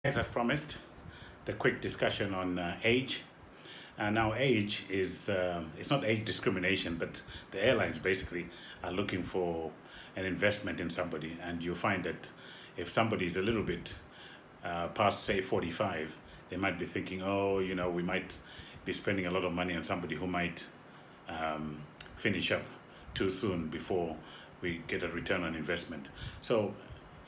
As promised, the quick discussion on age. Now, age is it's not age discrimination, but the airlines basically are looking for an investment in somebody, and you find that if somebody is a little bit past, say, 45, they might be thinking, oh, we might be spending a lot of money on somebody who might finish up too soon before we get a return on investment. So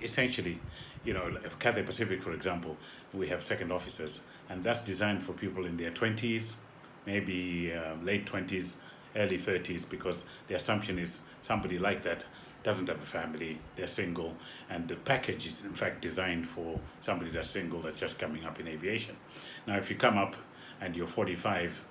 essentially, if Cathay Pacific, for example, we have second officers, and that's designed for people in their 20s, maybe late 20s, early 30s, because the assumption is somebody like that doesn't have a family, they're single, and the package is in fact designed for somebody that's single, that's just coming up in aviation. Now, if you come up and you're 45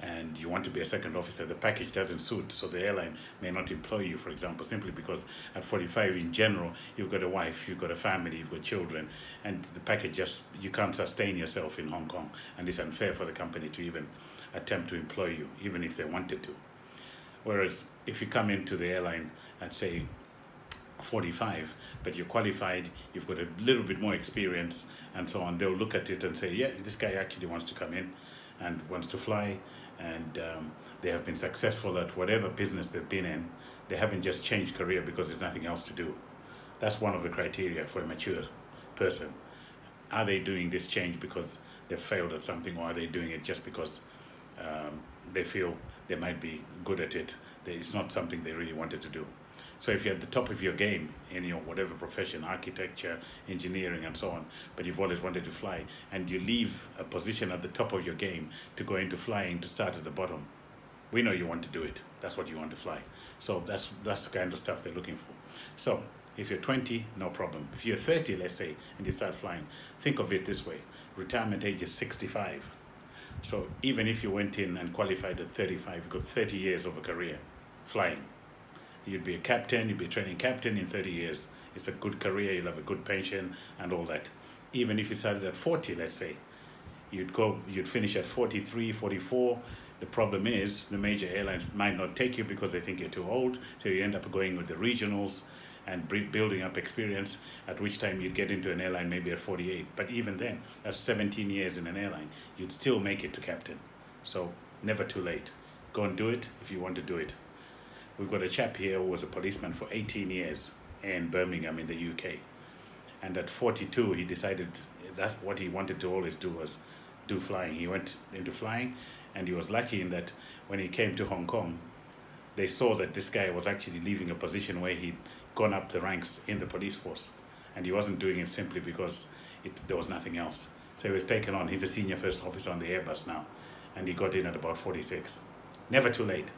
and you want to be a second officer, the package doesn't suit, so the airline may not employ you, for example, simply because at 45 in general, you've got a wife, you've got a family, you've got children, and the package you can't sustain yourself in Hong Kong, and it's unfair for the company to even attempt to employ you, even if they wanted to. Whereas if you come into the airline at, say, 45, but you're qualified, you've got a little bit more experience, and so on, they'll look at it and say, yeah, this guy actually wants to come in and wants to fly, and they have been successful at whatever business they've been in. They haven't just changed career because there's nothing else to do. That's one of the criteria for a mature person. Are they doing this change because they've failed at something, or are they doing it just because they feel they might be good at it? It's not something they really wanted to do. So if you're at the top of your game in your whatever profession, architecture, engineering, and so on, but you've always wanted to fly, and you leave a position at the top of your game to go into flying, to start at the bottom, we know you want to do it. That's what you want to fly. So that's the kind of stuff they're looking for. So if you're 20, no problem. If you're 30, let's say, and you start flying, think of it this way. Retirement age is 65. So even if you went in and qualified at 35, you've got 30 years of a career flying. You'd be a captain, you'd be a training captain in 30 years. It's a good career, you'll have a good pension and all that. Even if you started at 40, let's say, you'd finish at 43, 44. The problem is the major airlines might not take you because they think you're too old, so you end up going with the regionals and building up experience, at which time you'd get into an airline maybe at 48. But even then, that's 17 years in an airline. You'd still make it to captain. So never too late. Go and do it if you want to do it. We've got a chap here who was a policeman for 18 years in Birmingham in the UK. And at 42, he decided that what he wanted to always do was do flying. He went into flying, and he was lucky in that when he came to Hong Kong, they saw that this guy was actually leaving a position where he'd gone up the ranks in the police force. And he wasn't doing it simply because there was nothing else. So he was taken on. He's a senior first officer on the Airbus now, and he got in at about 46. Never too late.